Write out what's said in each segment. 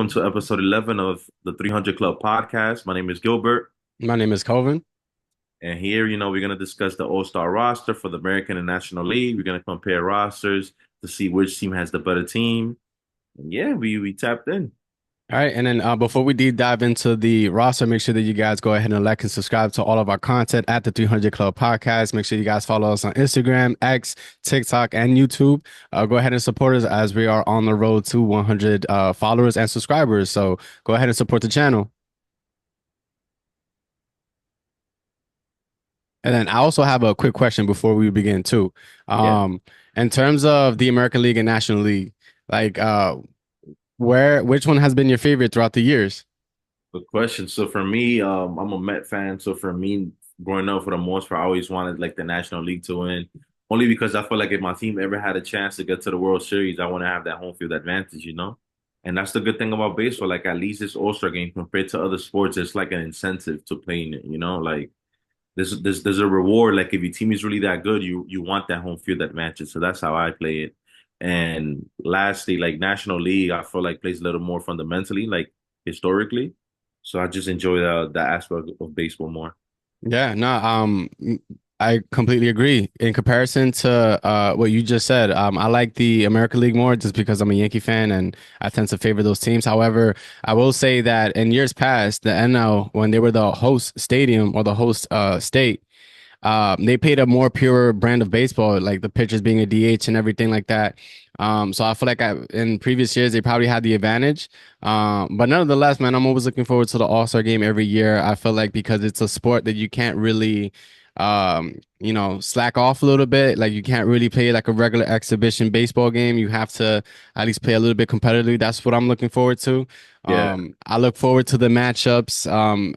welcome to episode 11 of the 300 Club podcast. My name is Gilbert, My name is Colvin. and here, we're going to discuss the All-Star roster for the American and National League. We're going to compare rosters to see which team has the better team. And yeah, we tapped in. All right, and then before we deep dive into the roster, make sure that you guys go ahead and like and subscribe to all of our content at the 300 Club Podcast. Make sure you guys follow us on Instagram, X, TikTok, and YouTube. Go ahead and support us as we are on the road to 100 followers and subscribers. So go ahead and support the channel. And then I also have a quick question before we begin too. Yeah, In terms of the American League and National League, like which one has been your favorite throughout the years? good question. So for me, I'm a Met fan. So for me, growing up for the most part, I always wanted like the National League to win. Only because I feel like if my team ever had a chance to get to the World Series, I want to have that home field advantage. And that's the good thing about baseball. Like at least this All-Star game compared to other sports, it's like an incentive to playing it. Like there's a reward. Like if your team is really that good, you want that home field advantage. So that's how I play it. And lastly, like National League, I feel like plays a little more fundamentally, like historically. So I just enjoy the aspect of baseball more. Yeah, no, I completely agree. In comparison to what you just said, I like the American League more just because I'm a Yankee fan and I tend to favor those teams. However, I will say that in years past, the NL, when they were the host stadium or the host state, they played a more pure brand of baseball, like the pitchers being a DH and everything like that. So I feel like in previous years they probably had the advantage. But nonetheless, man, I'm always looking forward to the All-Star game every year. I feel like because it's a sport that you can't really slack off a little bit. Like you can't really play like a regular exhibition baseball game. You have to at least play a little bit competitively. That's what I'm looking forward to. Yeah, I look forward to the matchups.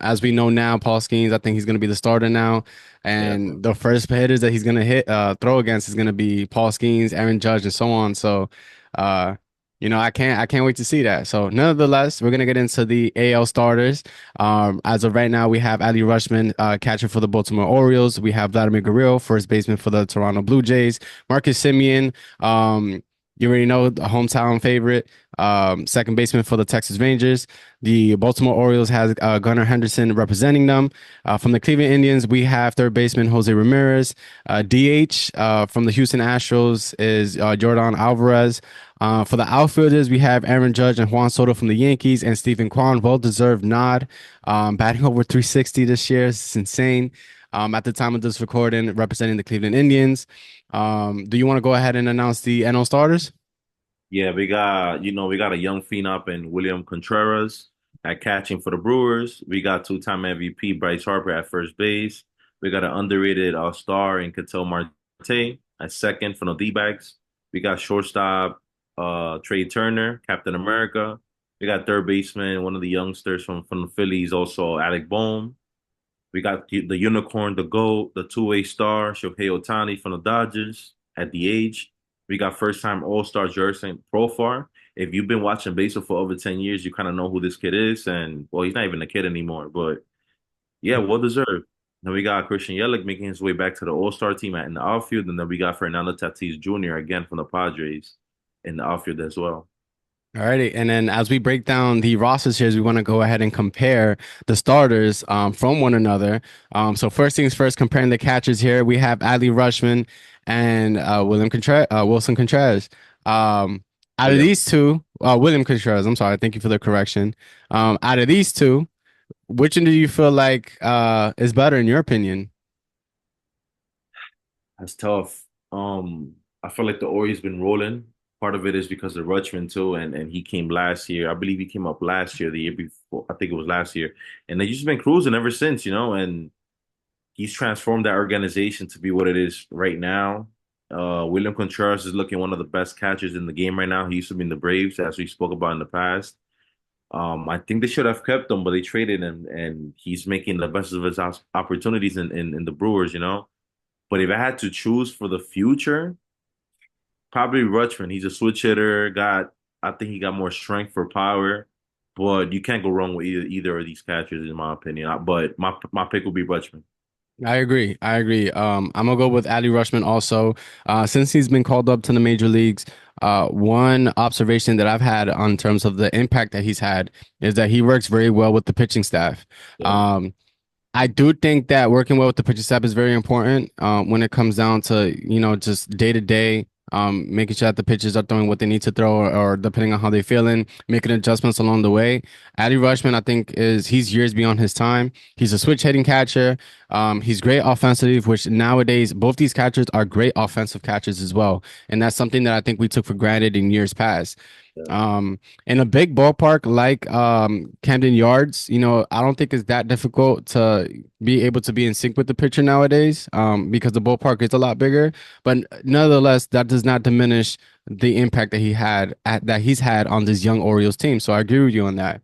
As we know now, Paul Skeens, I think he's going to be the starter now. yeah. And the first hitters that he's gonna throw against is gonna be Paul Skeens, Aaron Judge, and so on. So, uh, I can't wait to see that. So, nonetheless, we're gonna get into the AL starters. As of right now, we have Ali Rushman, catcher for the Baltimore Orioles. We have Vladimir Guerrero, first baseman for the Toronto Blue Jays. Marcus Semien, you already know the hometown favorite, second baseman for the Texas Rangers. The Baltimore Orioles has Gunnar Henderson representing them. From the Cleveland Indians, we have third baseman Jose Ramirez. DH from the Houston Astros is Jordan Alvarez. For the outfielders, we have Aaron Judge and Juan Soto from the Yankees and Stephen Kwan, well-deserved nod. Batting over 360 this year. It's insane. At the time of this recording, representing the Cleveland Indians. Do you want to go ahead and announce the NL starters? Yeah, we got a young phenom in William Contreras at catching for the Brewers. We got two-time MVP Bryce Harper at first base. We got an underrated star in Ketel Marte at second for the D-backs. We got shortstop Trey Turner, Captain America. We got third baseman, one of the youngsters from the Phillies, also Alec Bohm. We got the unicorn, the GOAT, the two-way star, Shohei Ohtani from the Dodgers at the age. We got first-time All-Star Jerson Profar. If you've been watching baseball for over 10 years, you kind of know who this kid is. And, well, he's not even a kid anymore, but yeah, well deserved. Then we got Christian Yelich making his way back to the All-Star team in the outfield. And then we got Fernando Tatis Jr. again from the Padres in the outfield as well. Alrighty, and then as we break down the rosters here, we want to go ahead and compare the starters from one another. So first things first, comparing the catchers here, we have Adley Rushman and Wilson Contreras. Out of William. these two, William Contreras, I'm sorry, thank you for the correction. Out of these two, which one do you feel like is better in your opinion? That's tough. I feel like the Ori's been rolling. Part of it is because of Rutschman too, and he came last year. I believe he came up last year, the year before. I think it was last year, and they've just been cruising ever since. And he's transformed that organization to be what it is right now. William Contreras is looking one of the best catchers in the game right now. He used to be in the Braves, as we spoke about in the past. I think they should have kept him, but they traded him, and he's making the best of his opportunities in the Brewers. But if I had to choose for the future, probably Rutschman. He's a switch hitter. I think he got more strength for power, but you can't go wrong with either of these catchers, in my opinion. But my pick would be Rutschman. I agree. I agree. I'm gonna go with Adley Rushman also. Since he's been called up to the major leagues, one observation that I've had on terms of the impact that he's had is that he works very well with the pitching staff. Yeah. Um, I do think that working well with the pitching staff is very important when it comes down to, just day to day, making sure that the pitchers are throwing what they need to throw or depending on how they're feeling, making adjustments along the way. Adley Rushman, I think, he's years beyond his time. He's a switch hitting catcher. He's great offensively, which nowadays both these catchers are great offensive catchers as well. And that's something that I think we took for granted in years past. Yeah. In a big ballpark like Camden Yards, I don't think it's that difficult to be able to be in sync with the pitcher nowadays, because the ballpark is a lot bigger. But nonetheless, that does not diminish the impact that he's had on this young Orioles team. So I agree with you on that.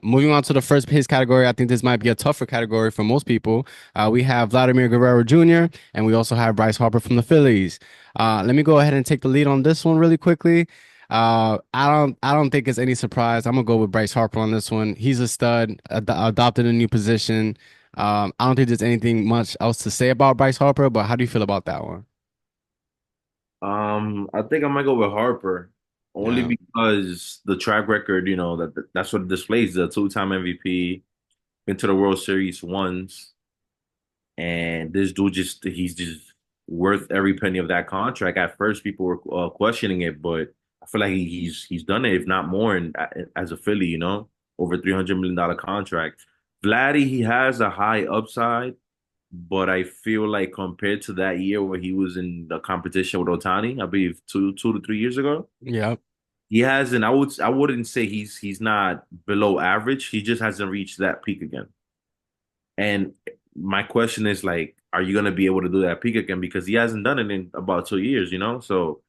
Moving on to the first base category, I think this might be a tougher category for most people. We have Vladimir Guerrero Jr. and we also have Bryce Harper from the Phillies. Let me go ahead and take the lead on this one really quickly. I don't think it's any surprise. I'm gonna go with Bryce Harper on this one. He's a stud, adopted a new position. I don't think there's anything much else to say about Bryce Harper, but how do you feel about that one? I think I might go with Harper only Yeah. because the track record, that's what it displays. The two-time MVP, been to the World Series once, and this dude he's just worth every penny of that contract. At first, people were questioning it, but I feel like he's done it, if not more, as a Philly, over $300 million contract. Vladdy, he has a high upside, but I feel like compared to that year where he was in the competition with Otani, I believe 2 to 3 years ago, Yeah. he hasn't. I wouldn't say he's not below average. He just hasn't reached that peak again. And my question is like, are you gonna be able to do that peak again? Because he hasn't done it in about 2 years, So,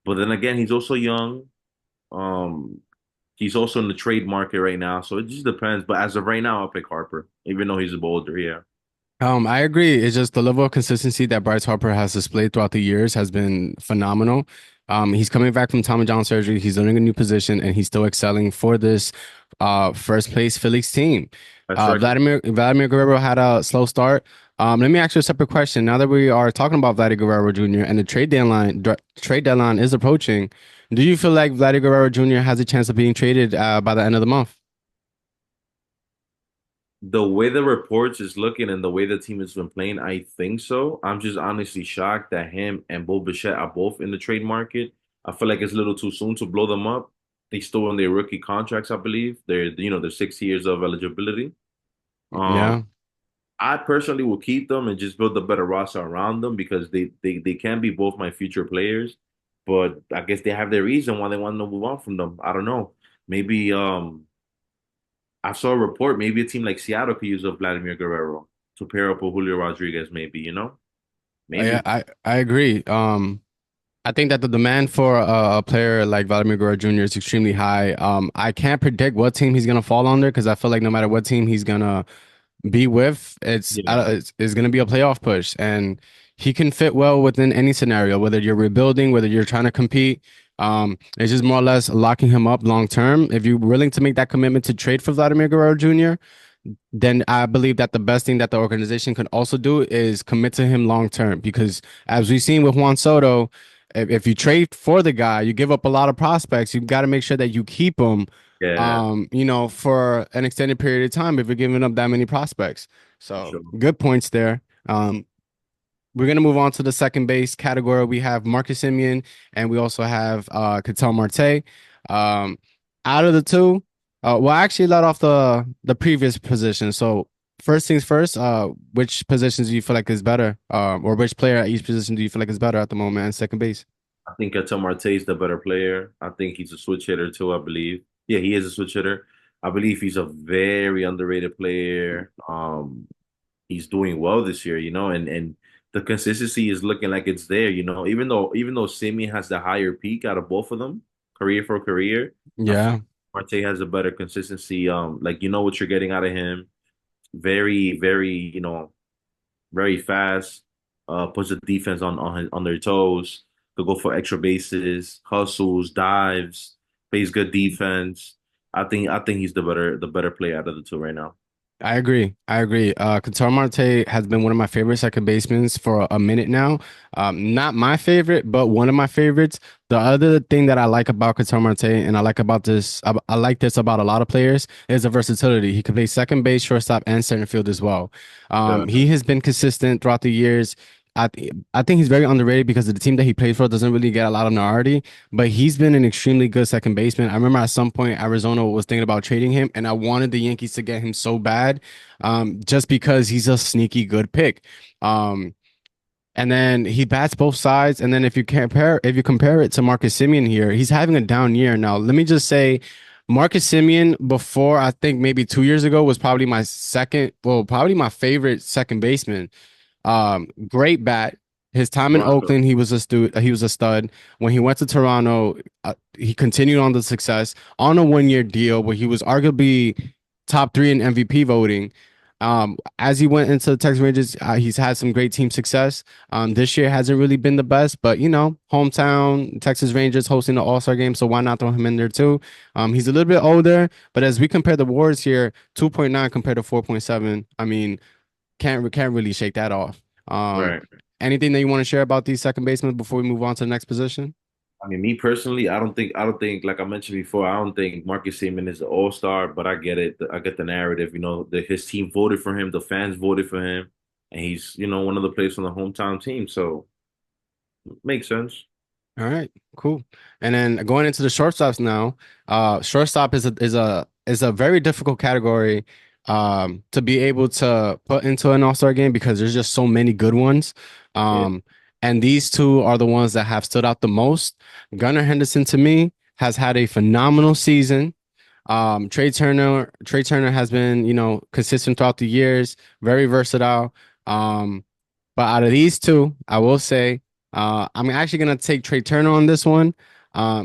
but then again, he's also young. Um, he's also in the trade market right now, so it just depends. But as of right now, I'll pick Harper, even though he's a bolder. Yeah, I agree. It's just the level of consistency that Bryce Harper has displayed throughout the years has been phenomenal. He's coming back from Tommy John surgery. He's learning a new position, and he's still excelling for this first place Phillies team. that's right. Vladimir Guerrero had a slow start. Let me ask you a separate question. Now that we are talking about Vladimir Guerrero Jr. and the trade deadline is approaching, do you feel like Vladimir Guerrero Jr. has a chance of being traded by the end of the month? The way the reports is looking and the way the team has been playing, I think so. I'm just honestly shocked that him and Bo Bichette are both in the trade market. I feel like it's a little too soon to blow them up. They still on their rookie contracts, I believe. They're 6 years of eligibility. Um, Yeah. I personally will keep them and just build a better roster around them because they can be both my future players. But I guess they have their reason why they want to move on from them. I don't know. Maybe I saw a report. Maybe a team like Seattle could use a Vladimir Guerrero to pair up with Julio Rodriguez. Maybe. Yeah, Maybe. I agree. I think that the demand for a player like Vladimir Guerrero Jr. is extremely high. I can't predict what team he's gonna fall under because I feel like no matter what team he's gonna be with, Yeah. it's gonna be a playoff push, and he can fit well within any scenario, whether you're rebuilding, whether you're trying to compete. It's just more or less locking him up long term. If you're willing to make that commitment to trade for Vladimir Guerrero Jr., then I believe that the best thing that the organization can also do is commit to him long term. Because as we've seen with Juan Soto, if you trade for the guy, you give up a lot of prospects. You've got to make sure that you keep him, Yeah. for an extended period of time if you're giving up that many prospects. For So sure. good points there. We're gonna move on to the second base category. We have Marcus Semien and we also have Ketel Marte. Um, Out of the two, well, I actually let off the previous position. So first things first, which positions do you feel like is better? Or which player at each position do you feel like is better at the moment in second base? I think Ketel Marte is the better player. I think he's a switch hitter too, I believe. Yeah, he is a switch hitter. I believe he's a very underrated player. He's doing well this year, and the consistency is looking like it's there, even though Simeon has the higher peak out of both of them, career for career. I feel Yeah. Marte has a better consistency. Like you know what you're getting out of him. Very, very, very fast. Puts the defense on their toes. Could go for extra bases, hustles, dives, plays good defense. I think he's the better player out of the two right now. I agree. I agree. Qatar Marte has been one of my favorite second basemen for a minute now. Not my favorite, but one of my favorites. The other thing that I like about Qatar Marte, and I like about this, I like this about a lot of players, is the versatility. He can play second base, shortstop, and center field as well. Yeah, He has been consistent throughout the years. I think he's very underrated because the team that he plays for doesn't really get a lot of notoriety, but he's been an extremely good second baseman. I remember at some point Arizona was thinking about trading him, and I wanted the Yankees to get him so bad, just because he's a sneaky good pick. Um, and then he bats both sides. And then if you compare it to Marcus Simeon here, he's having a down year now. Let me just say, Marcus Simeon before I think maybe 2 years ago was probably my second, well, probably my favorite second baseman. Great bat. His time in Toronto. Oakland, he was a stud. When he went to Toronto, he continued on the success on a 1 year deal where he was arguably top three in MVP voting. As he went into the Texas Rangers, he's had some great team success. This year hasn't really been the best, but hometown Texas Rangers hosting the All-Star game, so why not throw him in there too? He's a little bit older, but as we compare the wars here, 2.9 compared to 4.7, I mean, can't really shake that off. Right. Anything that you want to share about these second basemen before we move on to the next position? I mean, me personally, I don't think, like I mentioned before, I don't think Marcus Semien is an all-star, but I get it. I get the narrative. His team voted for him, the fans voted for him, and he's, one of the players from the hometown team. So makes sense. All right, cool. And then going into the shortstops now, shortstop is a very difficult category to be able to put into an all-star game because there's just so many good ones. Yeah. Um, and these two are the ones that have stood out the most. Gunnar Henderson to me has had a phenomenal season. Trey Turner has been, consistent throughout the years, very versatile. But out of these two, I will say I'm actually gonna take Trey Turner on this one,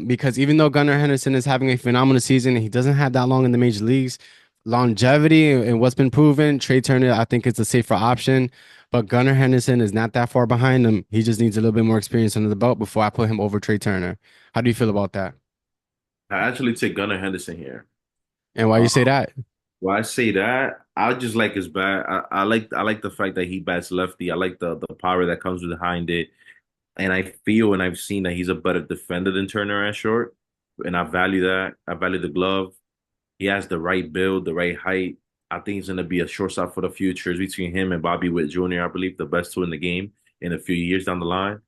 because even though Gunnar Henderson is having a phenomenal season, he doesn't have that long in the major leagues. Longevity and what's been proven, Trey Turner I think is the safer option. But Gunnar Henderson is not that far behind him. He just needs a little bit more experience under the belt before I put him over Trey Turner. How do you feel about that? I actually take Gunnar Henderson here. And why you say that? Why I say that, I just like his bat. I like the fact that he bats lefty. I like the power that comes behind it. And I feel and I've seen that he's a better defender than Turner at short. And I value that. I value the glove. He has the right build, the right height. I think he's going to be a shortstop for the future. It's between him and Bobby Witt Jr., I believe, the best two in the game in a few years down the line.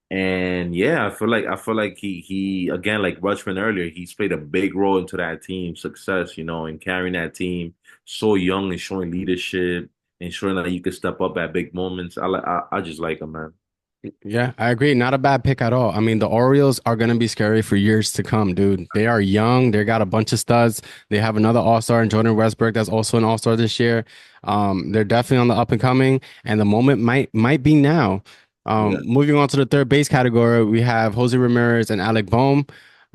And yeah, I feel like he again, like Rutschman earlier, he's played a big role into that team's success, and carrying that team so young and showing leadership and showing that you can step up at big moments. I just like him, man. Yeah, I agree. Not a bad pick at all. I mean, the Orioles are going to be scary for years to come, dude. They are young. They got a bunch of studs. They have another all-star in Jordan Westbrook that's also an all-star this year. They're definitely on the up and coming, and the moment might be now. Yeah. Moving on to the third base category, we have Jose Ramirez and Alec Bohm.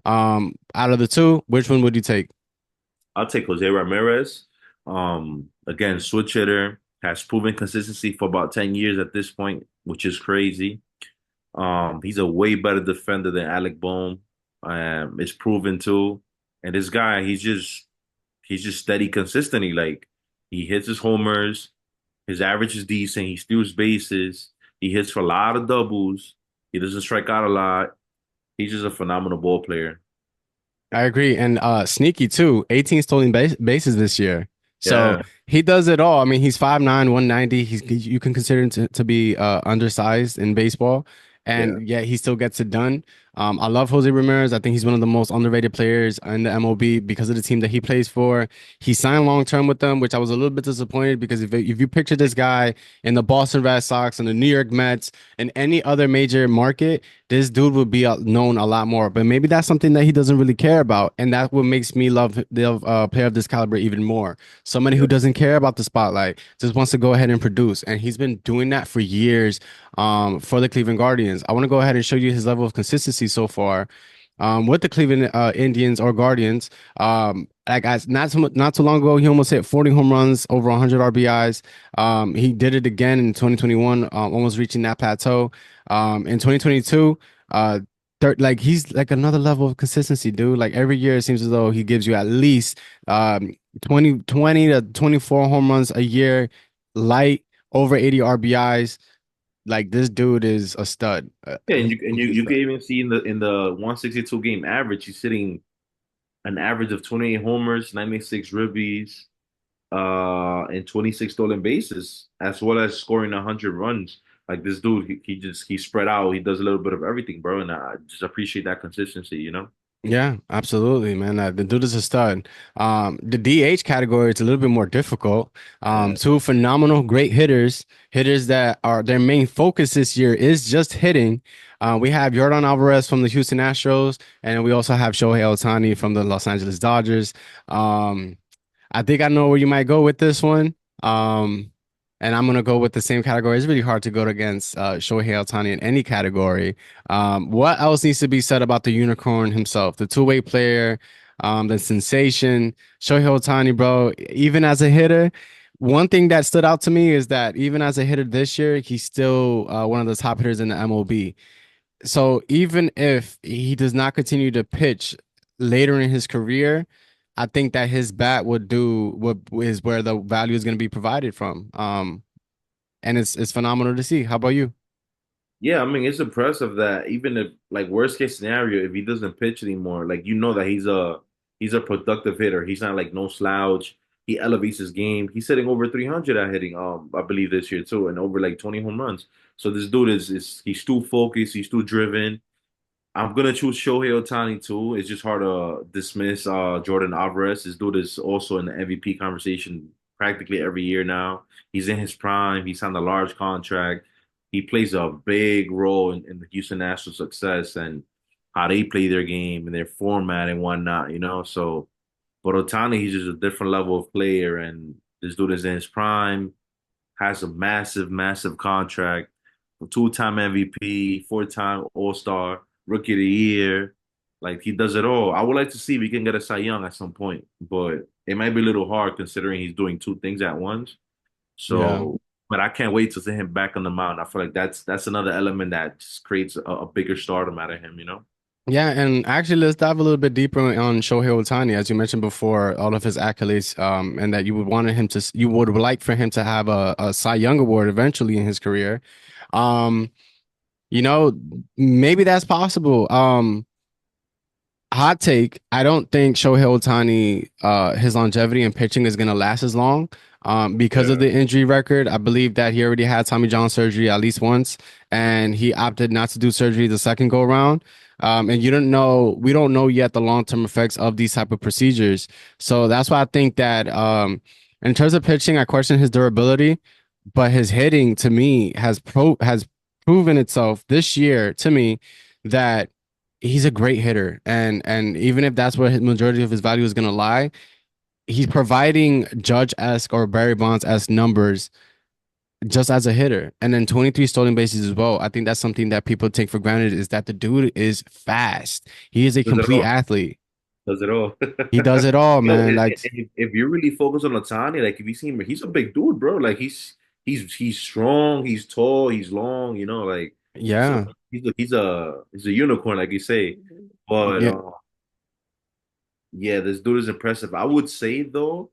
Out of the two, which one would you take? I'll take Jose Ramirez. Again, switch hitter, has proven consistency for about 10 years at this point, which is crazy. He's a way better defender than Alec Bohm. It's proven too. And this guy, he's just steady consistently. Like he hits his homers, his average is decent, he steals bases, he hits for a lot of doubles, he doesn't strike out a lot. He's just a phenomenal ball player. I agree. And sneaky too. 18 stolen bases this year. So Yeah, he does it all. I mean, he's 5'9", 190. You can consider him to be undersized in baseball. yeah. And yet he still gets it done. I love Jose Ramirez. I think he's one of the most underrated players in the MLB because of the team that he plays for. He signed long term with them, which I was a little bit disappointed because if you picture this guy in the Boston Red Sox and the New York Mets and any other major market, this dude would be known a lot more. But maybe that's something that he doesn't really care about, and that's what makes me love the player of this caliber even more. Somebody who doesn't care about the spotlight, just wants to go ahead and produce, and he's been doing that for years. For the Cleveland Guardians, I want to go ahead and show you his level of consistency so far. With the Cleveland Indians or Guardians, not too long ago, he almost hit 40 home runs, over 100 RBIs. He did it again in 2021, almost reaching that plateau. In 2022, he's like another level of consistency, dude. Like every year, it seems as though he gives you at least 20 to 24 home runs a year, light, over 80 RBIs. Like this dude is a stud. Yeah, and He's you and you he's a you can stud. even see in the 162 game average, he's sitting an average of 28 homers, 96 ribbies, and 26 stolen bases, as well as scoring 100 runs. Like this dude, he spread out. He does a little bit of everything, bro, and I just appreciate that consistency, you know? Yeah, absolutely, man. The dude is a stud. The DH category is a little bit more difficult. Yeah. Two phenomenal, great hitters, hitters that are their main focus this year is just hitting. We have Yordan Alvarez from the Houston Astros, and we also have Shohei Ohtani from the Los Angeles Dodgers. Um, I think I know where you might go with this one. Um, and I'm gonna go with the same category. It's really hard to go against Shohei Ohtani in any category. What else needs to be said about the unicorn himself, the two-way player, the sensation, Shohei Ohtani, bro? Even as a hitter, one thing that stood out to me is that even as a hitter this year, he's still one of the top hitters in the MLB. So even if he does not continue to pitch later in his career, I think that his bat would do what is where the value is going to be provided from. And it's phenomenal to see. How about you? Yeah, I mean, it's impressive that even if like worst case scenario, if he doesn't pitch anymore, like you know that he's a productive hitter. He's not like no slouch. He elevates his game. He's hitting over 300 at hitting, I believe this year too, and over like 20 home runs. So this dude is he's too focused, he's too driven. I'm gonna choose Shohei Ohtani too. It's just hard to dismiss Jordan Alvarez. This dude is also in the MVP conversation practically every year now. He's in his prime. He signed a large contract. He plays a big role in the Houston Astros success and how they play their game and their format and whatnot, you know. So, but Ohtani, he's just a different level of player, and this dude is in his prime, has a massive, massive contract, two-time MVP, four-time All-Star, Rookie of the Year. Like he does it all. I would like to see if he can get a Cy Young at some point, but it might be a little hard considering he's doing two things at once. Yeah. So, but I can't wait to see him back on the mound. I feel like that's another element that just creates a bigger stardom out of him, you know? Yeah, and actually, let's dive a little bit deeper on Shohei Ohtani, as you mentioned before, all of his accolades, and that you would want him to, you would like for him to have a Cy Young Award eventually in his career. Um, you know, maybe that's possible. Hot take. I don't think Shohei Ohtani, his longevity in pitching is going to last as long. Because of Yeah. the injury record, I believe that he already had Tommy John surgery at least once, and he opted not to do surgery the second go round. And we don't know yet the long-term effects of these type of procedures. So that's why I think that, in terms of pitching, I question his durability, but his hitting to me has proven itself this year to me that he's a great hitter, and even if that's where his majority of his value is going to lie, he's providing Judge-esque or Barry Bonds-esque numbers just as a hitter, and then 23 stolen bases as well. I think that's something that people take for granted is that the dude is fast. He is a Does it complete all. athlete. Does it all. He does it all, No, man. Like, if you really focus on Otani, like if you see him, he's a big dude, bro. Like he's strong, he's tall, he's long, you know, like so yeah, he's a unicorn, like you say. But yeah. yeah, this dude is impressive. I would say though,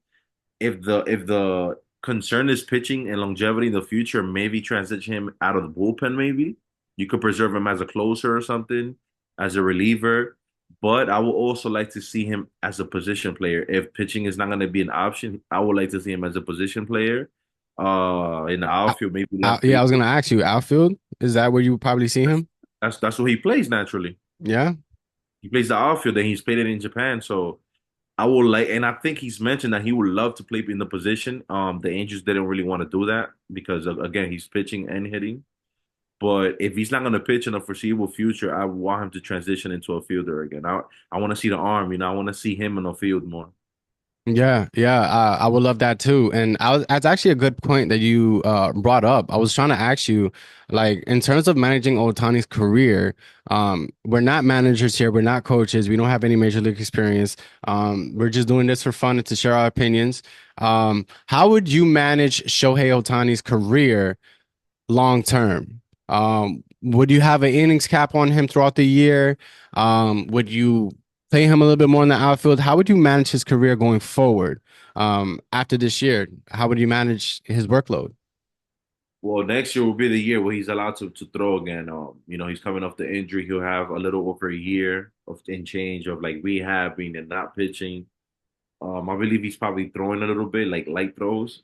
if the concern is pitching and longevity in the future, maybe transition him out of the bullpen. Maybe you could preserve him as a closer or something, as a reliever. But I would also like to see him as a position player. If pitching is not going to be an option, I would like to see him as a position player, in the I, outfield, maybe left yeah, I field. was gonna ask you, outfield, is that where you would probably see him? That's what he plays naturally. Yeah. He plays the outfield, and he's played it in Japan. So I will like, and I think he's mentioned that he would love to play in the position. The Angels didn't really want to do that because again, he's pitching and hitting. But if he's not going to pitch in the foreseeable future, I want him to transition into a fielder again. I want to see the arm, you know. I want to see him in the field more. Yeah, yeah, I would love that too. And that's actually a good point that you brought up. I was trying to ask you, like, in terms of managing Otani's career, we're not managers here, we're not coaches, we don't have any major league experience. We're just doing this for fun and to share our opinions. How would you manage Shohei Otani's career long term? Would you have an innings cap on him throughout the year? Would you play him a little bit more in the outfield. How would you manage his career going forward? After this year, how would you manage his workload? Well, next year will be the year where he's allowed to throw again. He's coming off the injury. He'll have a little over a year of in change of like rehabbing and not pitching. I believe he's probably throwing a little bit, like light throws.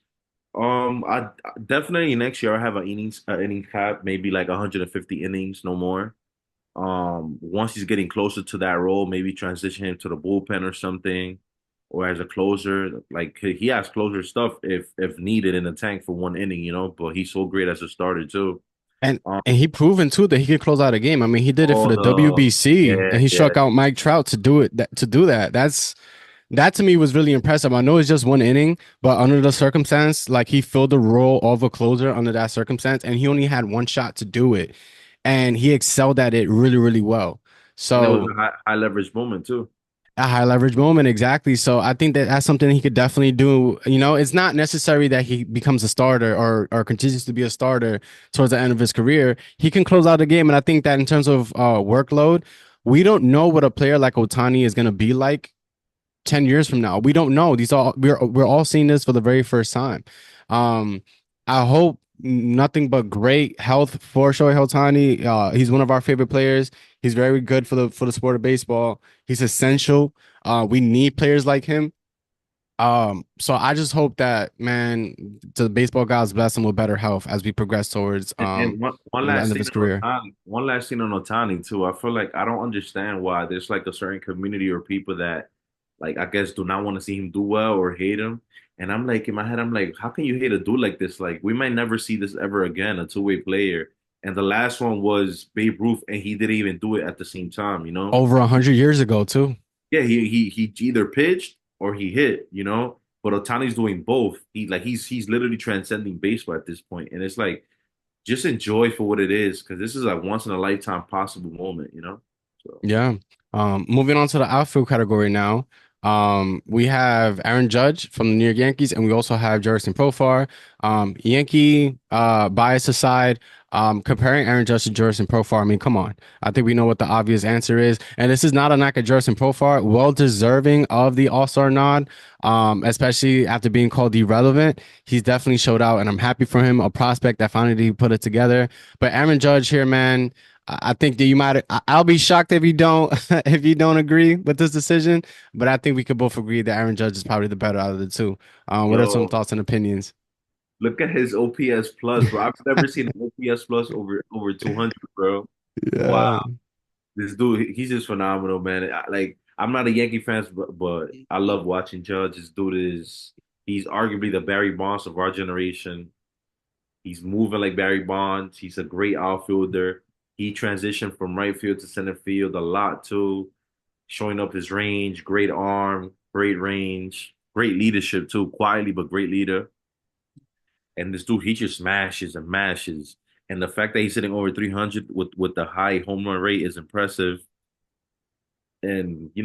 I definitely next year I have an inning cap, maybe like 150 innings, no more. Once he's getting closer to that role, maybe transition him to the bullpen or something, or as a closer. Like he has closer stuff if needed in the tank for 1 inning, But he's so great as a starter too. And Um, and he proven too that he can close out a game. I mean, he did it for all the the WBC, yeah, and he yeah. struck out Mike Trout to do it. To do that, that to me was really impressive. I know it's just 1 inning, but under the circumstance, like he filled the role of a closer under that circumstance, and he only had one shot to do it, and he excelled at it really, really well. And it was So a high leverage moment too. a high leverage moment, exactly. So I think that that's something he could definitely do. You know, it's not necessary that he becomes a starter or continues to be a starter towards the end of his career. He can close out the game, and I think that in terms of workload, we don't know what a player like Otani is going to be like 10 years from now. We don't know. These all we're all seeing this for the very first time. Um, I hope nothing but great health for Shohei Ohtani. He's one of our favorite players. He's very good for the sport of baseball. He's essential. We need players like him. So I just hope that, man, the baseball gods bless him with better health as we progress towards And one the last end of thing his on career. Otani, one last thing on Otani too. I feel like I don't understand why there's like a certain community or people that like I guess do not want to see him do well or hate him. And I'm like in my head, I'm like, how can you hate a dude like this? Like we might never see this ever again, a two-way player. And the last one was Babe Ruth, and he didn't even do it at the same time. Over 100 years ago, too. Yeah, he either pitched or he hit. But Otani's doing both. He's literally transcending baseball at this point. And it's like just enjoy for what it is because this is a once in a lifetime possible moment. So Yeah. Moving on to the outfield category now. We have Aaron Judge from the New York Yankees, and we also have Jurickson Profar. Yankee bias aside, comparing Aaron Judge to Jurickson Profar, I mean, come on. I think we know what the obvious answer is. And this is not a knock at Jurickson Profar, well deserving of the All-Star nod, especially after being called irrelevant. He's definitely showed out, and I'm happy for him, a prospect that finally put it together. But Aaron Judge here, man. I think that you might. I'll be shocked if you don't if you don't agree with this decision. But I think we could both agree that Aaron Judge is probably the better out of the two. What are some yo, thoughts and opinions? look at his OPS plus, bro. I've never seen an OPS plus over 200, bro. Wow, Yeah, this dude, he's just phenomenal, man. I'm not a Yankee fan, but I love watching Judge. This dude he's arguably the Barry Bonds of our generation. He's moving like Barry Bonds. He's a great outfielder. He transitioned from right field to center field a lot too, showing up his range, great arm, great range, great leadership too, quietly but great leader. And this dude, he just smashes and mashes. And the fact that he's sitting over 300 with the high home run rate is impressive. And he's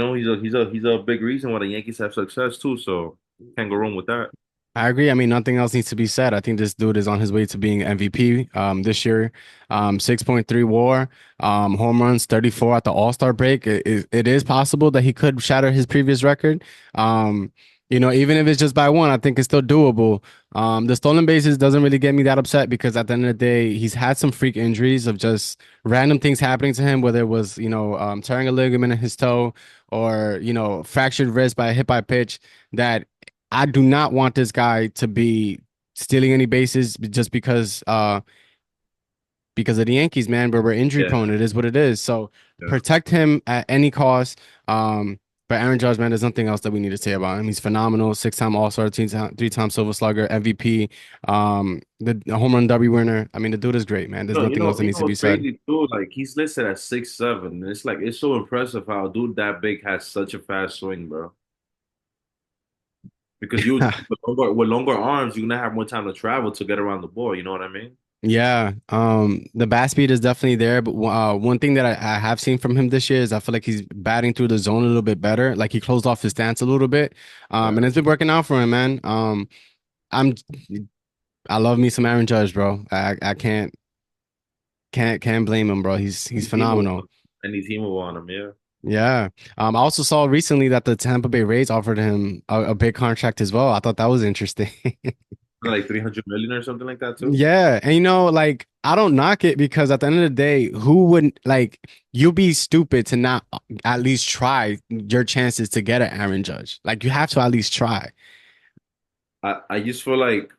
a big reason why the Yankees have success too. So can't go wrong with that. I agree. I mean, nothing else needs to be said. I think this dude is on his way to being MVP this year. 6.3 WAR, home runs, 34 at the All-Star break. It is possible that he could shatter his previous record. Even if it's just by one, I think it's still doable. The stolen bases doesn't really get me that upset because at the end of the day, he's had some freak injuries of just random things happening to him, whether it was, tearing a ligament in his toe or, fractured wrist by a hit by pitch that I do not want this guy to be stealing any bases just because of the Yankees, man, but we're injury Yeah, prone. It is what it is. So yeah. protect him at any cost. But Aaron Judge, man, there's nothing else that we need to say about him. He's phenomenal. 6-time All-Star, three-time Silver Slugger, MVP, the home run derby winner. I mean, the dude is great, man. There's You nothing else know, that you needs know to be what's said. crazy too? Like he's listed at 6'7". It's like it's so impressive how a dude that big has such a fast swing, bro. Because with longer arms, you're gonna have more time to travel to get around the ball. You know what I mean? Yeah, the bat speed is definitely there, but one thing that I have seen from him this year is I feel like he's batting through the zone a little bit better. Like he closed off his stance a little bit, Right. and it's been working out for him, man. I'm I love me some Aaron Judge, bro. I can't blame him, bro. He's Any team will, phenomenal. any team will want him. Yeah. Yeah. I also saw recently that the Tampa Bay Rays offered him a big contract as well. I thought that was interesting. Like 300 million or something like that too. Yeah, and like I don't knock it because at the end of the day, who wouldn't like you'll be stupid to not at least try your chances to get an Aaron Judge. Like you have to at least try. I just feel like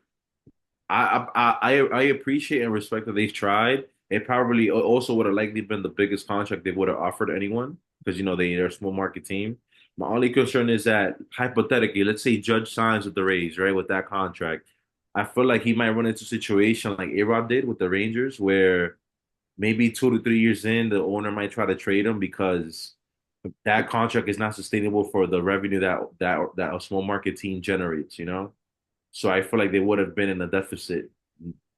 I appreciate and respect that they've tried. It probably also would have likely been the biggest contract they would have offered anyone because they're a small market team. My only concern is that hypothetically, let's say Judge signs with the Rays, right, with that contract. I feel like he might run into a situation like A-Rod did with the Rangers, where maybe 2 to 3 years in, the owner might try to trade him because that contract is not sustainable for the revenue that a small market team generates. So I feel like they would have been in a deficit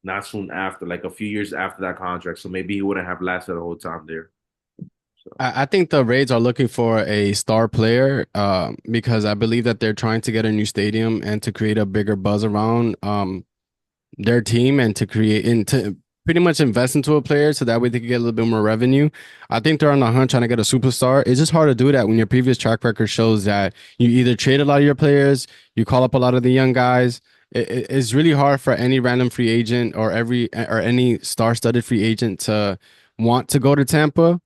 not soon after, like a few years after that contract. So maybe he wouldn't have lasted the whole time there. So I think the Rays are looking for a star player because I believe that they're trying to get a new stadium and to create a bigger buzz around their team and to create and to pretty much invest into a player so that way they can get a little bit more revenue. I think they're on the hunt trying to get a superstar. It's just hard to do that when your previous track record shows that you either trade a lot of your players, you call up a lot of the young guys. It's really hard for any random free agent or any star-studded free agent to want to go to Tampa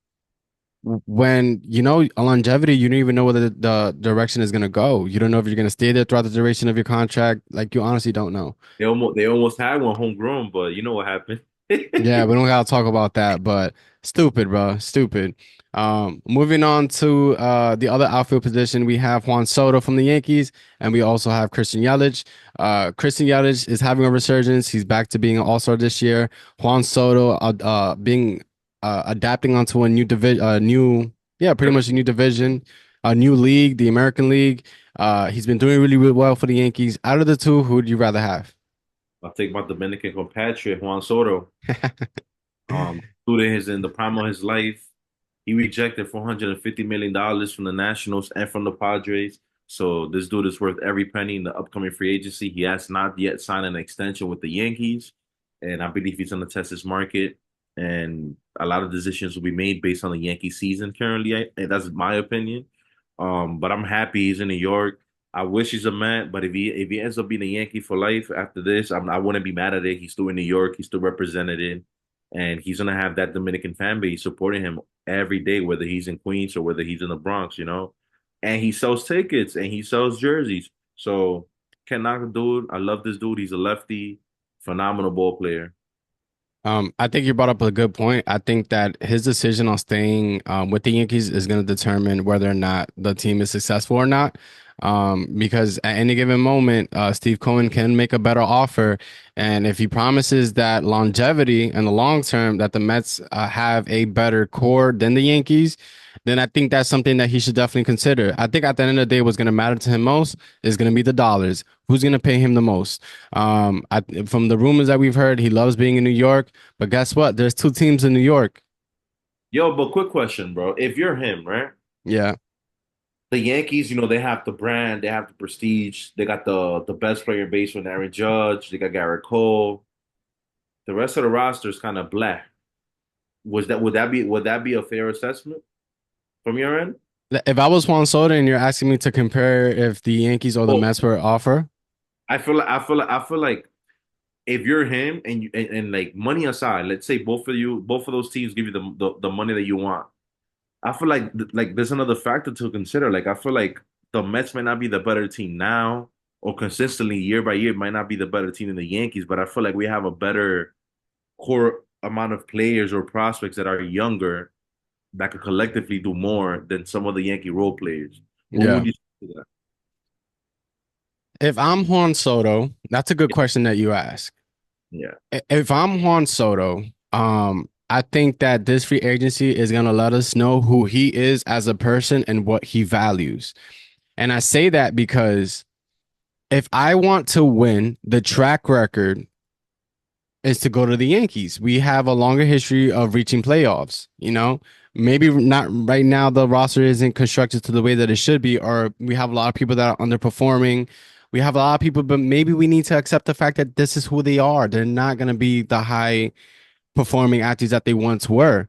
when a longevity, you don't even know whether the direction is going to go. You don't know if you're going to stay there throughout the duration of your contract. Like you honestly don't know. they almost had one homegrown, but you know what happened. Yeah, we don't gotta talk about that, but stupid, bro. Stupid. Moving on to the other outfield position, we have Juan Soto from the Yankees, and we also have Christian Yelich. Christian Yelich is having a resurgence. He's back to being an all-star this year. Juan Soto being adapting onto a new division, yeah, pretty much a new division, a new league, the American League. He's been doing really, really well for the Yankees. Out of the two, who would you rather have? I'll take my Dominican compatriot Juan Soto. Dude is in the prime of his life. He rejected $450 million from the Nationals and from the Padres. So this dude is worth every penny in the upcoming free agency. He has not yet signed an extension with the Yankees, and I believe he's going to test his market. And a lot of decisions will be made based on the Yankee season currently. And that's my opinion. But I'm happy he's in New York. I wish he's a Met, but if he ends up being a Yankee for life after this, I wouldn't be mad at it. He's still in New York. He's still represented it, and he's gonna have that Dominican fan base supporting him every day, whether he's in Queens or whether he's in the Bronx. And he sells tickets and he sells jerseys. So can't knock the dude. I love this dude. He's a lefty, phenomenal ball player. I think you brought up a good point. I think that his decision on staying with the Yankees is going to determine whether or not the team is successful or not. Because at any given moment, Steve Cohen can make a better offer, and if he promises that longevity in the long term, that the Mets have a better core than the Yankees, then I think that's something that he should definitely consider. I think at the end of the day, what's going to matter to him most is going to be the dollars. Who's going to pay him the most? From the rumors that we've heard, he loves being in New York. But guess what? There's two teams in New York. Yo, but quick question, bro. If you're him, right? Yeah. The Yankees, they have the brand, they have the prestige, they got the best player in baseball, Aaron Judge, they got Garrett Cole. The rest of the roster is kind of black. Would that be a fair assessment from your end? If I was Juan Soto and you're asking me to compare if the Yankees or the Well, Mets were offer, I feel like if you're him and like money aside, let's say both of those teams give you the money that you want. I feel like there's another factor to consider. Like I feel like the Mets might not be the better team now, or consistently year by year might not be the better team than the Yankees, but I feel like we have a better core amount of players or prospects that are younger that could collectively do more than some of the Yankee role players. What yeah. would you say to that? If I'm Juan Soto, that's a good question that you ask. Yeah. If I'm Juan Soto, I think that this free agency is gonna let us know who he is as a person and what he values. And I say that because if I want to win, the track record is to go to the Yankees. We have a longer history of reaching playoffs, Maybe not right now, the roster isn't constructed to the way that it should be, or we have a lot of people that are underperforming. We have a lot of people, but maybe we need to accept the fact that this is who they are. They're not going to be the high performing athletes that they once were.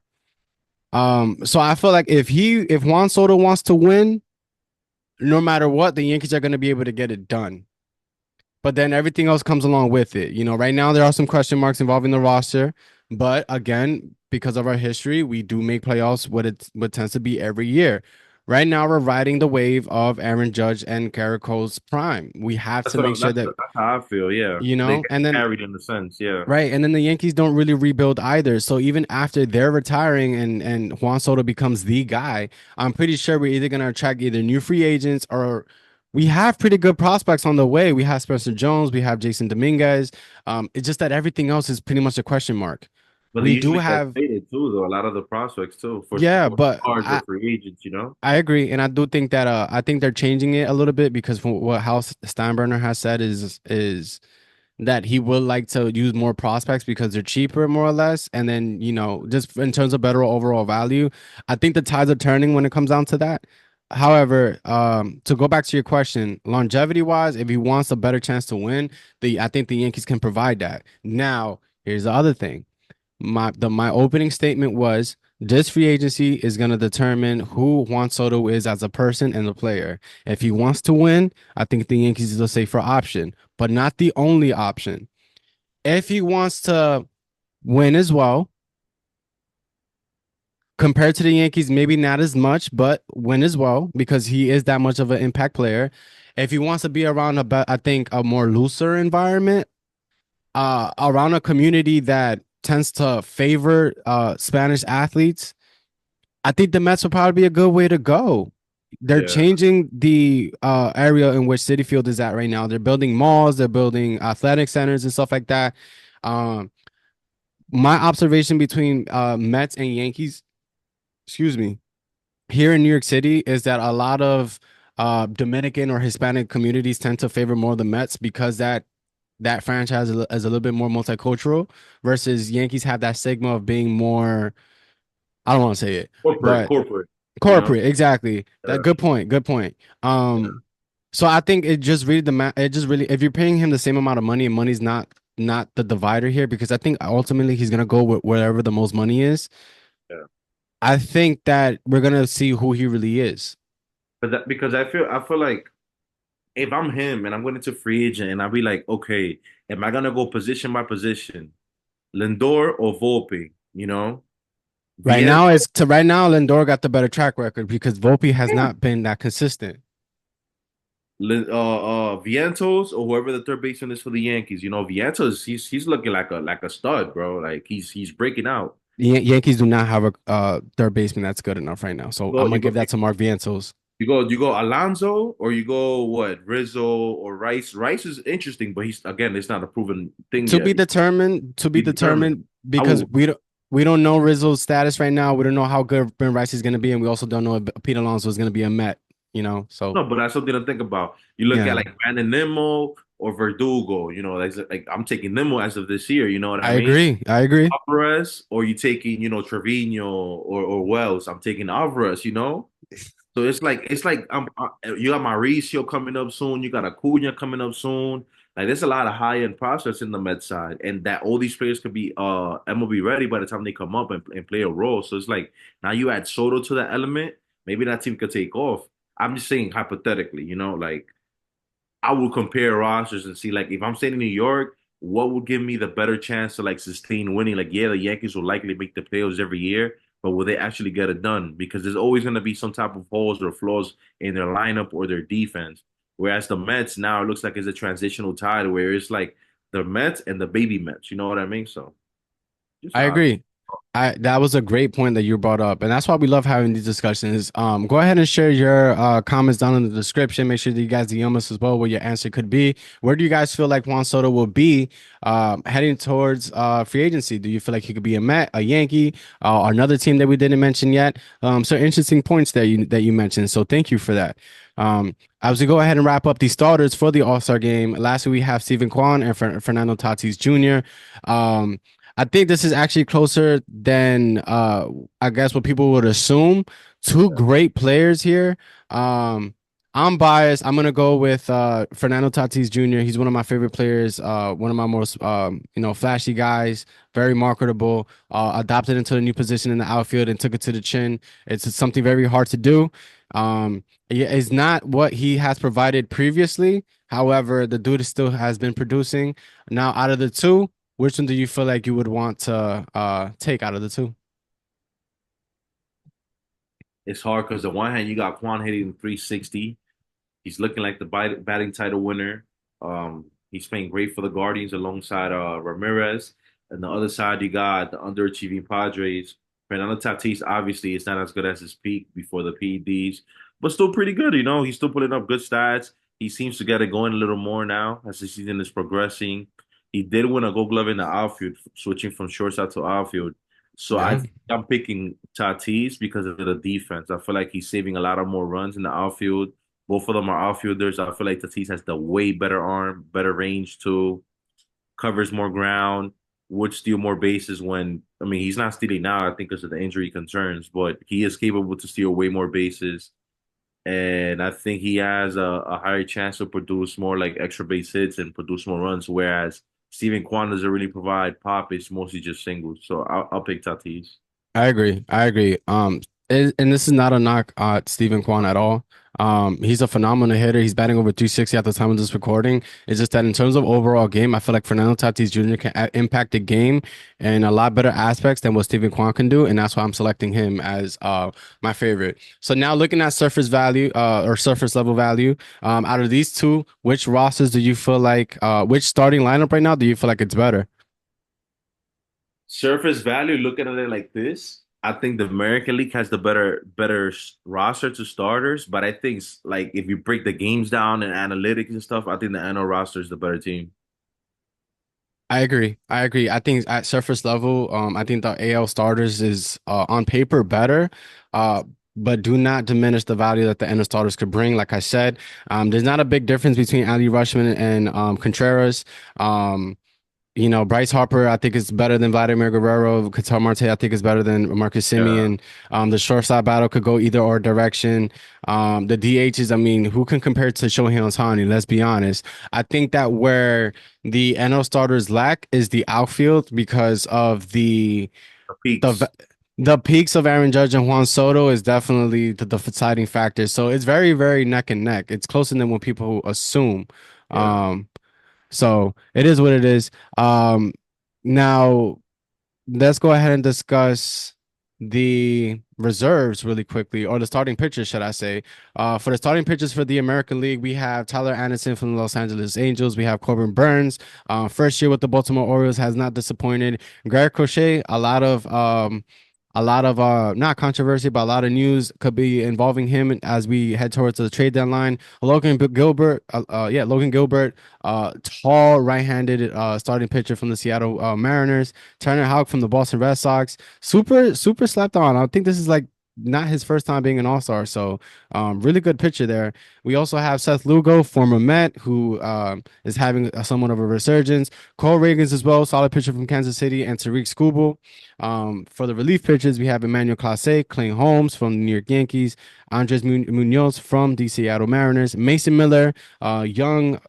So I feel like if Juan Soto wants to win, no matter what, the Yankees are going to be able to get it done. But then everything else comes along with it. You know, right now there are some question marks involving the roster, but again, because of our history, we do make playoffs what tends to be every year. Right now, we're riding the wave of Aaron Judge and Caracole's prime. We have to make sure that, That's how I feel. Yeah, they get and then carried in a sense. Yeah, right, and then the Yankees don't really rebuild either. So even after they're retiring and Juan Soto becomes the guy, I'm pretty sure we're either gonna attract either new free agents or we have pretty good prospects on the way. We have Spencer Jones, we have Jason Dominguez. It's just that everything else is pretty much a question mark. but they We do usually get have, traded too, though. A lot of the prospects too yeah, for but stars or free agents. You know. I agree, and I do think that I think they're changing it a little bit because from what House Steinbrenner has said is that he would like to use more prospects because they're cheaper, more or less. And then, just in terms of better overall value, I think the tides are turning when it comes down to that. However, to go back to your question, longevity wise, if he wants a better chance to win, I think the Yankees can provide that. Now, here's the other thing. My opening statement was this free agency is going to determine who Juan Soto is as a person and a player. If he wants to win, I think the Yankees is a safer option, but not the only option. If he wants to win as well, compared to the Yankees, maybe not as much, but win as well because he is that much of an impact player. If he wants to be around I think a more looser environment, around a community that tends to favor Spanish athletes, I think the Mets would probably be a good way to go. They're Yeah. changing the area in which Citi Field is at right now. They're building malls, they're building athletic centers and stuff like that. Um, my observation between Mets and Yankees, excuse me, here in New York City is that a lot of Dominican or Hispanic communities tend to favor more the Mets because that franchise is a little bit more multicultural versus Yankees have that stigma of being more, I don't want to say it, but Corporate. You know. corporate, exactly. Yeah. That good point, good point. So I think it just really if you're paying him the same amount of money and money's not the divider here because I think ultimately he's gonna go with wherever the most money is. Yeah. I think that we're gonna see who he really is. But that because I feel like if I'm him and I'm going into free agent and I'll be like, okay, am I gonna go position by position, Lindor or Volpe? You know, Vienna, Right now, Lindor got the better track record because Volpe has not been that consistent. Vientos or whoever the third baseman is for the Yankees. You know, Vientos, he's looking like a stud, bro. Like he's breaking out. Yankees do not have a third baseman that's good enough right now. So I'm gonna You go give that to Mark Vientos. you go Alonso or you go what Rizzo or Rice. Rice is interesting, but he's again, it's not a proven thing To yet. be determined, Be determined. I because will we don't know Rizzo's status right now. We don't know how good Ben Rice is gonna be, and we also don't know if Pete Alonso is gonna be a Met. So no, but that's something to think about. You look at yeah, like Brandon Nimmo or Verdugo. You know, like I'm taking Nimmo as of this year. You know what I I mean? agree. I agree. Alvarez, or you taking Trevino or Wells. I'm taking Alvarez. You know. So it's like you got Mauricio coming up soon. You got Acuna coming up soon. Like there's a lot of high end prospects in the Met side, and that all these players could be MLB ready by the time they come up and play a role. So it's like now you add Soto to that element, maybe that team could take off. I'm just saying hypothetically, like I would compare rosters and see like if I'm staying in New York, what would give me the better chance to like sustain winning? Like, yeah, the Yankees will likely make the playoffs every year, but will they actually get it done? Because there's always going to be some type of holes or flaws in their lineup or their defense. Whereas the Mets now it looks like it's a transitional tide where it's like the Mets and the baby Mets. You know what I mean? So just I agree. I That was a great point that you brought up, and that's why we love having these discussions. Go ahead and share your comments down in the description. Make sure that you guys DM us as well what your answer could be. Where do you guys feel like Juan Soto will be heading towards free agency? Do you feel like he could be a Met, a Yankee, another team that we didn't mention yet? So interesting points that you mentioned. So thank you for that. As we go ahead and wrap up the starters for the All Star game, lastly we have Stephen Kwan and Fernando Tatis Jr. I think this is actually closer than I guess what people would assume. Two great players here. I'm biased. I'm gonna go with Fernando Tatis Jr. He's one of my favorite players. One of my most flashy guys. Very marketable. Adopted into a new position in the outfield and took it to the chin. It's something very hard to do. Yeah, it's not what he has provided previously. However, the dude still has been producing. Now, out of the two, which one do you feel like you would want to take out of the two? It's hard because on one hand you got Quan hitting 360. He's looking like the batting title winner. He's playing great for the Guardians alongside Ramirez. And the other side, you got the underachieving Padres. Fernando Tatis, obviously, it's not as good as his peak before the PEDs, but still pretty good. You know, he's still putting up good stats. He seems to get it going a little more now as the season is progressing. He did win a Gold Glove in the outfield, switching from shortstop to outfield. So I Yeah, think I'm picking Tatis because of the defense. I feel like he's saving a lot of more runs in the outfield. Both of them are outfielders. I feel like Tatis has the way better arm, better range too, covers more ground, would steal more bases when, I mean, he's not stealing now, I think, because of the injury concerns, but he is capable to steal way more bases. And I think he has a higher chance to produce more like extra base hits and produce more runs, whereas Steven Kwan doesn't really provide pop. It's mostly just singles. So I'll pick Tatis. I agree. I agree. And this is not a knock at Stephen Kwan at all. He's a phenomenal hitter. He's batting over 360 at the time of this recording. It's just that in terms of overall game, I feel like Fernando Tatis Jr. can impact the game in a lot better aspects than what Stephen Kwan can do, and that's why I'm selecting him as my favorite. So now looking at surface value, or surface level value, out of these two, which rosters do you feel like, which starting lineup right now do you feel like it's better? Surface value, looking at it like this, I think the American League has the better roster to starters. But I think like if you break the games down and analytics and stuff, I think the NL roster is the better team. I agree. I agree. I think at surface level, I think the AL starters is on paper better, uh, but do not diminish the value that the NL starters could bring. Like I said, there's not a big difference between Ali Rushman and Contreras. Um, Bryce Harper, I think is better than Vladimir Guerrero. Qatar Marte, I think is better than Marcus Yeah. Simeon. The shortstop battle could go either or direction. The DHs, I mean, who can compare to Shohei Ohtani? Let's be honest. I think that where the NL starters lack is the outfield because of The the peaks. the peaks of Aaron Judge and Juan Soto is definitely the deciding factor. So it's very, very neck and neck. It's closer than what people assume. Yeah. Um, so it is what it is. Now let's go ahead and discuss the reserves really quickly, or the starting pitchers, should I say. For the starting pitchers for the American League, we have Tyler Anderson from the Los Angeles Angels. We have Corbin Burns. First year with the Baltimore Orioles has not disappointed. Greg Crochet, a lot of not controversy, but a lot of news could be involving him as we head towards the trade deadline. Logan Gilbert, tall right-handed starting pitcher from the Seattle Mariners. Turner Houck from the Boston Red Sox. Super, super slept on. I think this is like not his first time being an all-star. So really good pitcher there. We also have Seth Lugo, former Met, who is having somewhat of a resurgence. Cole Reagans as well, solid pitcher from Kansas City, and Tariq Skubal. For the relief pitchers, we have Emmanuel Clase, Clayton Holmes from the New York Yankees, Andres Munoz from the Seattle Mariners, Mason Miller, young,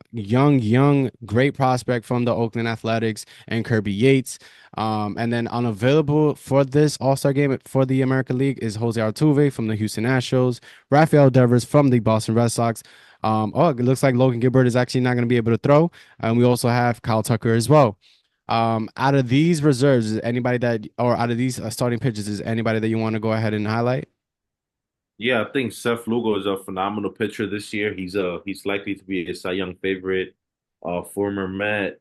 great prospect from the Oakland Athletics, and Kirby Yates. And then unavailable for this All-Star game for the American League is Jose Altuve from the Houston Astros, Rafael Devers from the Boston Red Sox. It looks like Logan Gilbert is actually not going to be able to throw. And we also have Kyle Tucker as well. Out of these reserves, is anybody that, or out of these starting pitchers, is anybody that you want to go ahead and highlight? Yeah, I think Seth Lugo is a phenomenal pitcher this year. He's likely to be a Cy Young favorite. Former Met.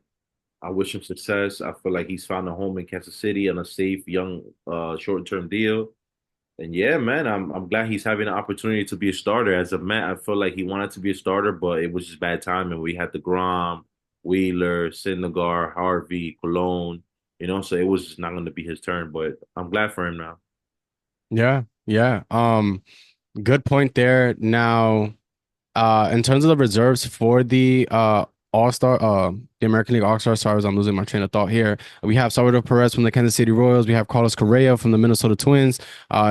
I wish him success. I feel like he's found a home in Kansas City on a safe, young, short-term deal. And yeah, man, I'm glad he's having an opportunity to be a starter. As a Met, I feel like he wanted to be a starter, but it was just bad timing. We had the Grom, Wheeler, Syndergaard, Harvey, Cologne, so it was just not going to be his turn. But I'm glad for him now. Yeah, yeah. Good point there. Now, in terms of the reserves for the All-Star, the American League All-Star stars. I'm losing my train of thought here. We have Salvador Perez from the Kansas City Royals. We have Carlos Correa from the Minnesota Twins.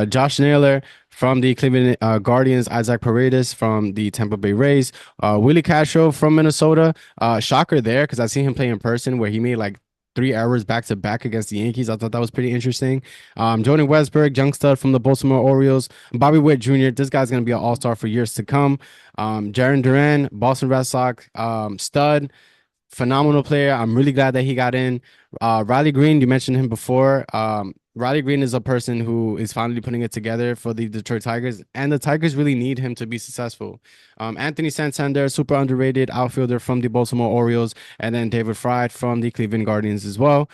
Josh Naylor from the Cleveland Guardians. Isaac Paredes from the Tampa Bay Rays. Willie Castro from Minnesota. Shocker there because I seen him play in person where he made like 3 hours back to back against the Yankees. I thought that was pretty interesting. Jordan Westberg, young stud from the Baltimore Orioles. Bobby Witt Jr. This guy's going to be an all-star for years to come. Jaron Duran, Boston Red Sox, stud, phenomenal player. I'm really glad that he got in. Riley Green, you mentioned him before. Riley Green is a person who is finally putting it together for the Detroit Tigers, and the Tigers really need him to be successful. Anthony Santander, super underrated outfielder from the Baltimore Orioles, and then David Fry from the Cleveland Guardians as well.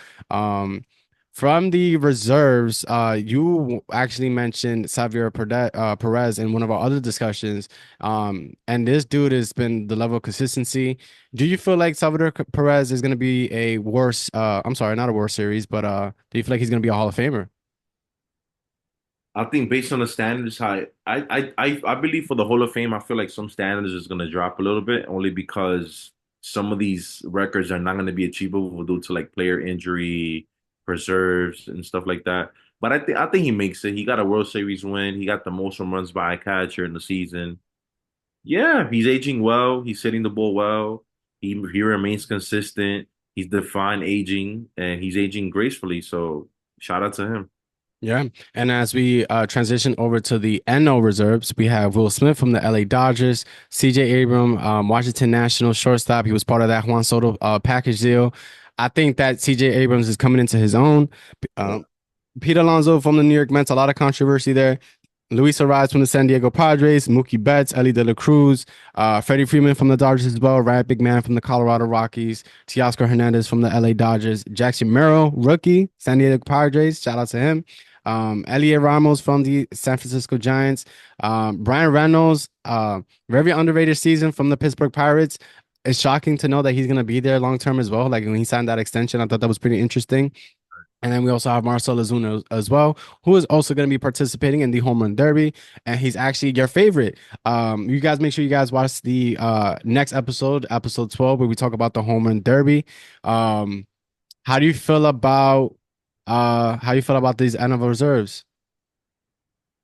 From the reserves, you actually mentioned Xavier Perez in one of our other discussions. And this dude has been the level of consistency. Do you feel like Salvador Perez is going to be a worse, I'm sorry, not a worse series, but do you feel like he's going to be a Hall of Famer? I think based on the standards, I believe for the Hall of Fame, I feel like some standards is going to drop a little bit only because some of these records are not going to be achievable due to like player injury, preserves, and stuff like that. But I think he makes it. He got a World Series win. He got the most home runs by a catcher in the season. Yeah, he's aging well. He's hitting the ball well. He remains consistent. He's defined aging and he's aging gracefully. So shout out to him. Yeah. And as we transition over to the NL reserves, we have Will Smith from the LA Dodgers, CJ Abram, Washington Nationals shortstop. He was part of that Juan Soto package deal. I think that CJ Abrams is coming into his own. Pete Alonso from the New York Mets, a lot of controversy there. Luis Arraez from the San Diego Padres, Mookie Betts, Ellie De La Cruz, Freddie Freeman from the Dodgers as well, Ryan Bigman from the Colorado Rockies, Teoscar Hernandez from the LA Dodgers, Jackson Merrill, rookie, San Diego Padres, shout out to him. Elliot Ramos from the San Francisco Giants, Brian Reynolds, very underrated season from the Pittsburgh Pirates. It's shocking to know that he's going to be there long term as well. Like when he signed that extension, I thought that was pretty interesting. And then we also have Marcell Ozuna as well, who is also going to be participating in the Home Run Derby, and he's actually your favorite. You guys make sure you guys watch the next episode, episode 12, where we talk about the Home Run Derby. How do you feel about these NL reserves?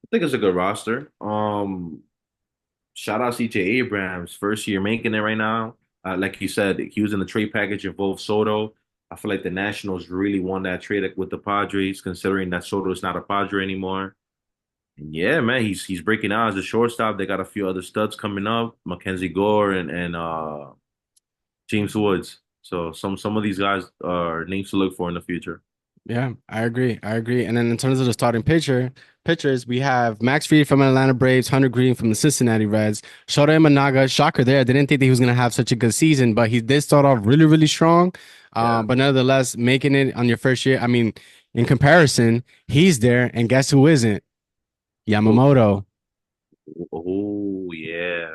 I think it's a good roster. Shout out CJ Abrams, first year making it right now. Like you said, he was in the trade package involved Soto. I feel like the Nationals really won that trade with the Padres, considering that Soto is not a Padre anymore. And yeah, man, he's breaking out as a shortstop. They got a few other studs coming up, Mackenzie Gore and James Woods. So some of these guys are names to look for in the future. Yeah, I agree. I agree. And then in terms of the starting pitchers, we have Max Fried from Atlanta Braves, Hunter Green from the Cincinnati Reds, Shota Imanaga. Shocker there. I didn't think that he was going to have such a good season, but he did start off really, really strong. Yeah. But nevertheless, making it on your first year, I mean, in comparison, he's there, and guess who isn't? Yamamoto. Oh yeah.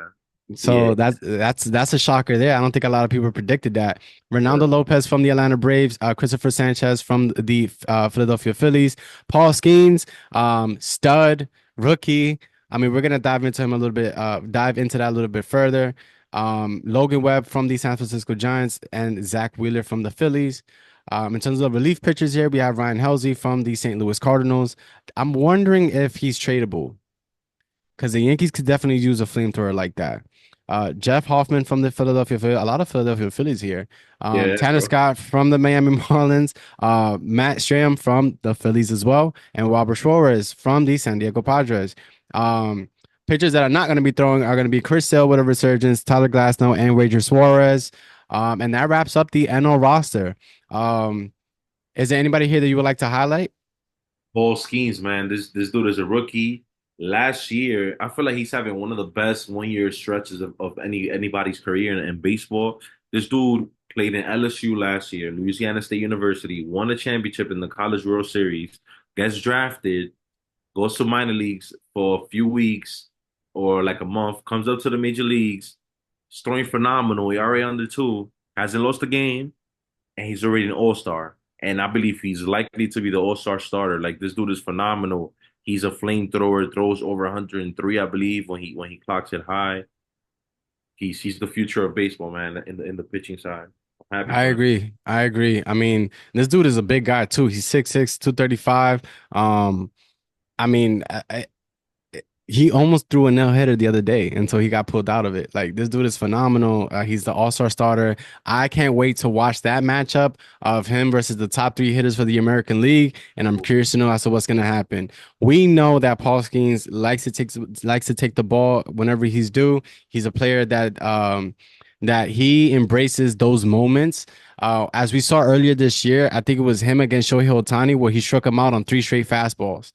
Yeah. So that's a shocker there. I don't think a lot of people predicted that. Sure. Ronaldo Lopez from the Atlanta Braves, Christopher Sanchez from the Philadelphia Phillies, Paul Skeens, stud rookie. I mean, we're gonna dive into him a little bit, dive into that a little bit further. Logan Webb from the San Francisco Giants and Zach Wheeler from the Phillies. In terms of relief pitchers here, we have Ryan Helsley from the St. Louis Cardinals. I'm wondering if he's tradable because the Yankees could definitely use a flamethrower like that. Jeff Hoffman from the Philadelphia Phillies, a lot of Philadelphia Phillies here. Yeah, Tanner bro. Scott from the Miami Marlins, Matt Strahm from the Phillies as well, and Robert Suarez from the San Diego Padres. Pitchers that are not going to be throwing are going to be Chris Sale with a resurgence, Tyler Glasnow, and Ranger Suarez. And that wraps up the NL roster. Is there anybody here that you would like to highlight? Paul Skeens, man. This dude is a rookie. Last year, I feel like he's having one of the best 1 year stretches of anybody's career in baseball. This dude played in LSU last year, Louisiana State University, won a championship in the College World Series, gets drafted, goes to minor leagues for a few weeks or like a month, comes up to the major leagues, he's throwing phenomenal, ERA under two, hasn't lost a game, and he's already an all-star. And I believe he's likely to be the all-star starter. Like this dude is phenomenal. He's a flamethrower, throws over 103, I believe, when he clocks it high. He's the future of baseball, man, in the pitching side. I'm happy I for him. agree. I agree. I mean, this dude is a big guy too. He's 6'6", 235. I mean, he almost threw a nail hitter the other day until he got pulled out of it. Like this dude is phenomenal. He's the all-star starter. I can't wait to watch that matchup of him versus the top three hitters for the American League, and I'm curious to know as to what's going to happen. We know that Paul Skeens likes to take the ball whenever he's due. He's a player that he embraces those moments. As we saw earlier this year, I think it was him against Shohei Ohtani where he struck him out on three straight fastballs.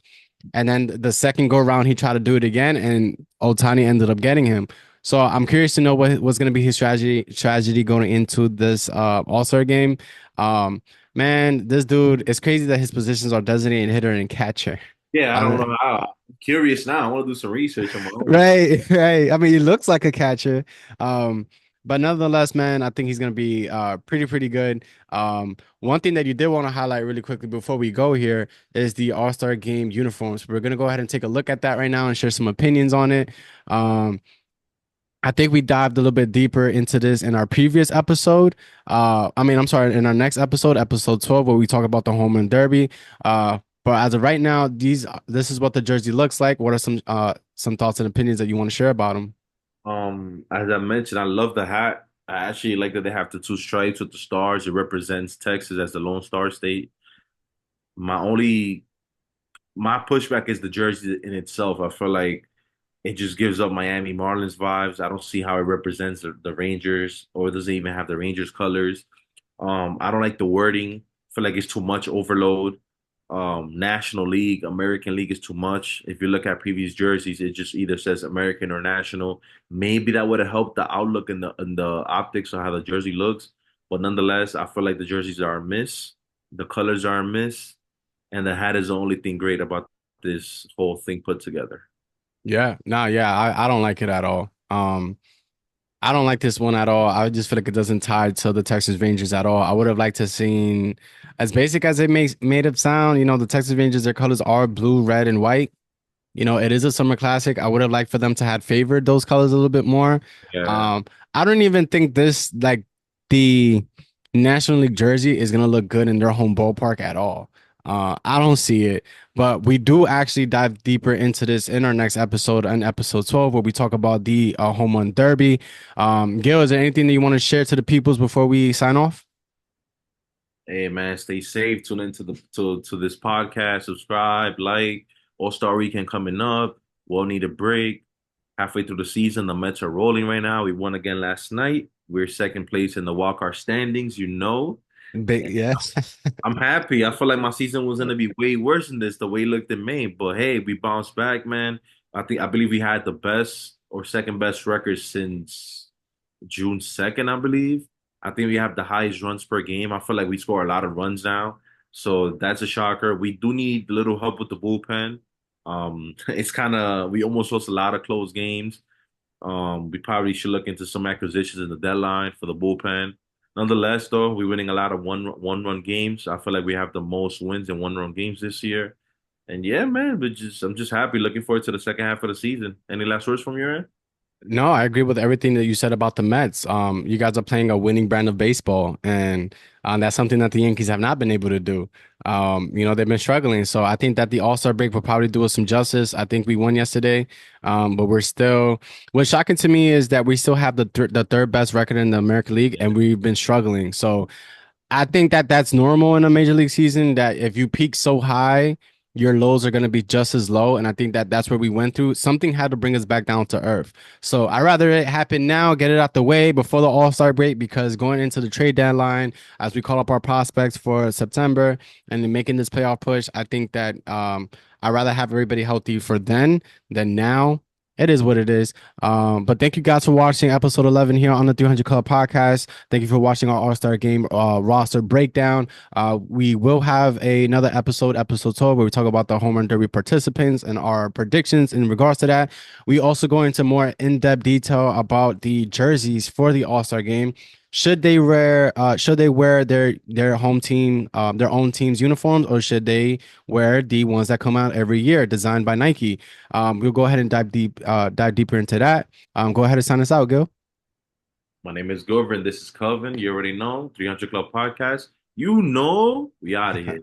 And then the second go round, he tried to do it again, and Otani ended up getting him. So I'm curious to know what was going to be his strategy going into this All-Star game. Man, this dude, it's crazy that his positions are designated hitter and catcher. Yeah, I don't Uh, know how. I'm curious now. I want to do some research on my own. right, right. I mean, he looks like a catcher. Um, but nonetheless, man, I think he's gonna be pretty good. One thing that you did want to highlight really quickly before we go here is the All-Star game uniforms. We're gonna go ahead and take a look at that right now and share some opinions on it. Um, I think we dived a little bit deeper into this in our previous episode. I'm sorry, in our next episode, episode 12, where we talk about the home run derby. But as of right now, this is what the jersey looks like. What are some thoughts and opinions that you want to share about them? As I mentioned, I love the hat. I actually like that they have the two stripes with the stars. It represents Texas as the Lone Star State. My only my pushback is the jersey in itself. I feel like it just gives up Miami Marlins vibes. I don't see how it represents the Rangers or it doesn't even have the Rangers colors. I don't like the wording. I feel like it's too much overload. National League, American League is too much. If you look at previous jerseys, it just either says American or National. Maybe that would have helped the outlook and the optics of how the jersey looks. But nonetheless, I feel like the jerseys are a miss. The colors are a miss, and the hat is the only thing great about this whole thing put together. Yeah, no, yeah, I don't like it at all. I don't like this one at all. I just feel like it doesn't tie to the Texas Rangers at all. I would have liked to seen as basic as it makes made it sound. You know, the Texas Rangers, their colors are blue, red, and white. You know, it is a summer classic. I would have liked for them to have favored those colors a little bit more. Yeah. Um, I don't even think this like the National League jersey is gonna look good in their home ballpark at all. I don't see it, but we do actually dive deeper into this in our next episode, on episode 12, where we talk about the home run derby. Gil, is there anything that you want to share to the peoples before we sign off? Hey man, stay safe. Tune into the to this podcast. Subscribe, like. All Star Weekend coming up. We'll need a break. Halfway through the season, the Mets are rolling right now. We won again last night. We're second place in the walk our standings. Big yes. I'm happy. I feel like my season was gonna be way worse than this, the way it looked in May. But hey, we bounced back, man. I believe we had the best or second best record since June 2nd, I believe. I think we have the highest runs per game. I feel like we score a lot of runs now. So that's a shocker. We do need a little help with the bullpen. It's kind of we almost lost a lot of close games. We probably should look into some acquisitions in the deadline for the bullpen. Nonetheless, though, we're winning a lot of one run games. I feel like we have the most wins in one run games this year. And yeah, man, I'm just happy. Looking forward to the second half of the season. Any last words from your end? No, I agree with everything that you said about the Mets. You guys are playing a winning brand of baseball, and that's something that the Yankees have not been able to do. You know, they've been struggling. So I think that the All-Star break will probably do us some justice. I think we won yesterday, but we're still. What's shocking to me is that we still have the third best record in the American League, and we've been struggling. So I think that that's normal in a major league season, that if you peak so high, your lows are going to be just as low. And I think that that's where we went through. Something had to bring us back down to earth. So I rather it happen now, get it out the way before the All-Star break, because going into the trade deadline, as we call up our prospects for September and then making this playoff push, I think that I'd rather have everybody healthy for then than now. It is what it is. But thank you guys for watching episode 11 here on the 300 Club podcast. Thank you for watching our All-Star game roster breakdown. We will have another episode 12, where we talk about the home run derby participants and our predictions in regards to that. We also go into more in-depth detail about the jerseys for the All-Star game. Should they wear their home team, their own team's uniforms, or should they wear the ones that come out every year designed by Nike? We'll go ahead and dive deeper into that. Go ahead and sign us out, Gil. My name is Govern. This is Coven. You already know. 300 Club Podcast. You know, we out of here.